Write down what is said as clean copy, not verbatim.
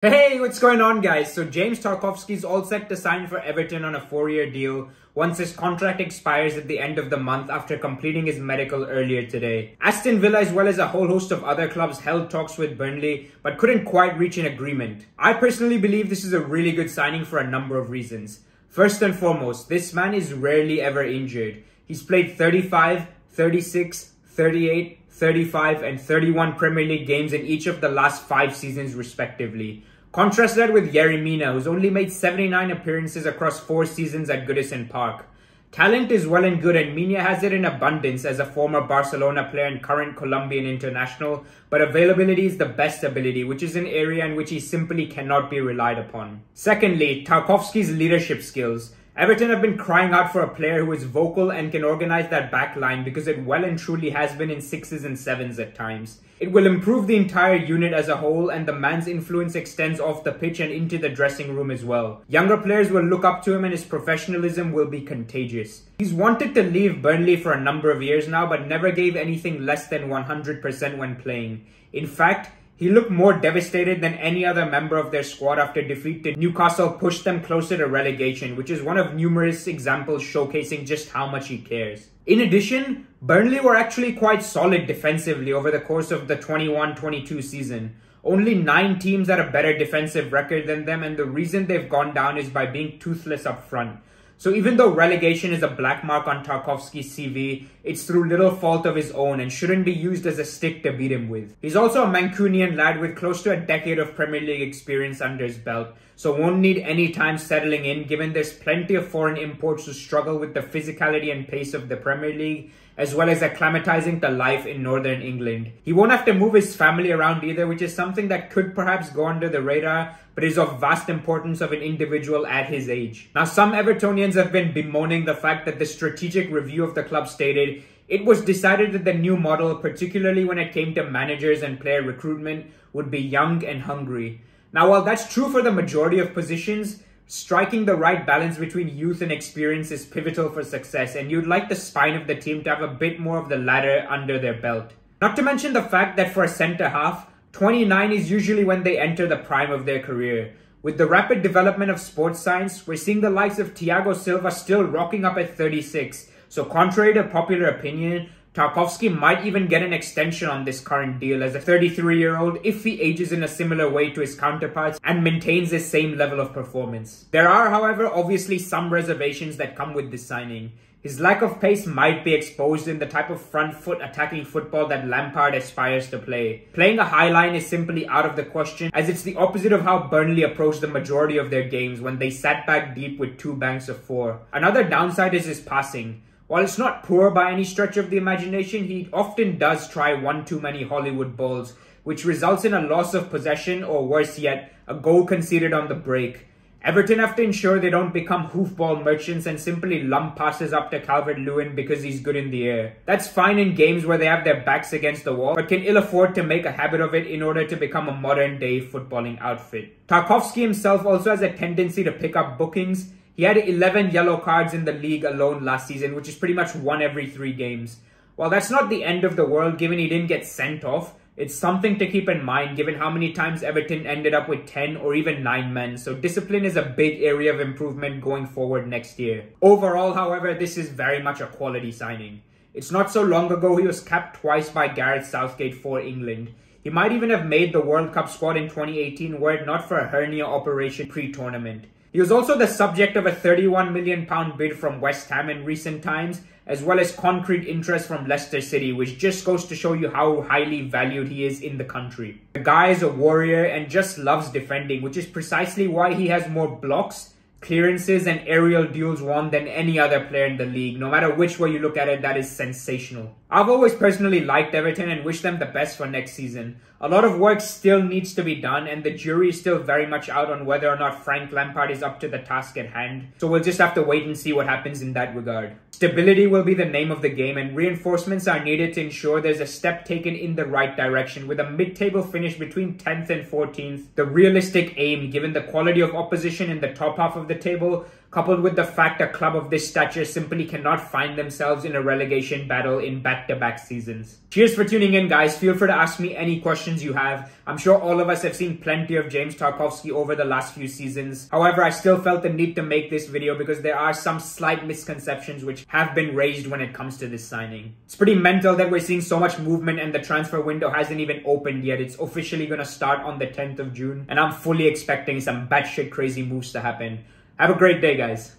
Hey, what's going on, guys? So James Tarkowski is all set to sign for Everton on a 4-year deal once his contract expires at the end of the month after completing his medical earlier today. Aston Villa, as well as a whole host of other clubs, held talks with Burnley but couldn't quite reach an agreement. I personally believe this is a really good signing for a number of reasons. First and foremost, this man is rarely ever injured. He's played 35, 36, 38, 35 and 31 Premier League games in each of the last 5 seasons respectively. Contrast that with Yerry Mina, who's only made 79 appearances across 4 seasons at Goodison Park. Talent is well and good, and Mina has it in abundance as a former Barcelona player and current Colombian international, but availability is the best ability, which is an area in which he simply cannot be relied upon. Secondly, Tarkowski's leadership skills. Everton have been crying out for a player who is vocal and can organise that back line because it well and truly has been in 6s and 7s at times. It will improve the entire unit as a whole, and the man's influence extends off the pitch and into the dressing room as well. Younger players will look up to him and his professionalism will be contagious. He's wanted to leave Burnley for a number of years now, but never gave anything less than 100% when playing. In fact, he looked more devastated than any other member of their squad after defeat to Newcastle pushed them closer to relegation, which is one of numerous examples showcasing just how much he cares. In addition, Burnley were actually quite solid defensively over the course of the 21-22 season. Only 9 teams had a better defensive record than them, and the reason they've gone down is by being toothless up front. So even though relegation is a black mark on Tarkowski's CV, it's through little fault of his own and shouldn't be used as a stick to beat him with. He's also a Mancunian lad with close to a decade of Premier League experience under his belt, so won't need any time settling in given there's plenty of foreign imports who struggle with the physicality and pace of the Premier League, as well as acclimatizing to life in Northern England. He won't have to move his family around either, which is something that could perhaps go under the radar, but is of vast importance of an individual at his age. Now, some Evertonians have been bemoaning the fact that the strategic review of the club stated it was decided that the new model, particularly when it came to managers and player recruitment, would be young and hungry. Now, while that's true for the majority of positions, striking the right balance between youth and experience is pivotal for success, and you'd like the spine of the team to have a bit more of the latter under their belt. Not to mention the fact that for a centre-half, 29 is usually when they enter the prime of their career. With the rapid development of sports science, we're seeing the likes of Thiago Silva still rocking up at 36, so contrary to popular opinion, Tarkowski might even get an extension on this current deal as a 33-year-old if he ages in a similar way to his counterparts and maintains the same level of performance. There are, however, obviously some reservations that come with this signing. His lack of pace might be exposed in the type of front foot attacking football that Lampard aspires to play. Playing a high line is simply out of the question, as it's the opposite of how Burnley approached the majority of their games when they sat back deep with 2 banks of 4. Another downside is his passing. While it's not poor by any stretch of the imagination, he often does try one too many Hollywood balls, which results in a loss of possession or worse yet, a goal conceded on the break. Everton have to ensure they don't become hoofball merchants and simply lump passes up to Calvert-Lewin because he's good in the air. That's fine in games where they have their backs against the wall, but can ill afford to make a habit of it in order to become a modern-day footballing outfit. Tarkowski himself also has a tendency to pick up bookings. He had 11 yellow cards in the league alone last season, which is pretty much 1 every 3 games. While that's not the end of the world given he didn't get sent off, it's something to keep in mind given how many times Everton ended up with 10 or even 9 men, so discipline is a big area of improvement going forward next year. Overall, however, this is very much a quality signing. It's not so long ago he was capped twice by Gareth Southgate for England. He might even have made the World Cup squad in 2018 were it not for a hernia operation pre-tournament. He was also the subject of a £31 million bid from West Ham in recent times, as well as concrete interest from Leicester City, which just goes to show you how highly valued he is in the country. The guy is a warrior and just loves defending, which is precisely why he has more blocks, clearances and aerial duels won than any other player in the league. No matter which way you look at it, that is sensational. I've always personally liked Everton and wish them the best for next season. A lot of work still needs to be done, and the jury is still very much out on whether or not Frank Lampard is up to the task at hand. So we'll just have to wait and see what happens in that regard. Stability will be the name of the game, and reinforcements are needed to ensure there's a step taken in the right direction, with a mid-table finish between 10th and 14th, the realistic aim given the quality of opposition in the top half of the table, coupled with the fact a club of this stature simply cannot find themselves in a relegation battle in back-to-back seasons. Cheers for tuning in, guys. Feel free to ask me any questions you have. I'm sure all of us have seen plenty of James Tarkowski over the last few seasons. However, I still felt the need to make this video because there are some slight misconceptions which have been raised when it comes to this signing. It's pretty mental that we're seeing so much movement and the transfer window hasn't even opened yet. It's officially going to start on the 10th of June and I'm fully expecting some batshit crazy moves to happen. Have a great day, guys.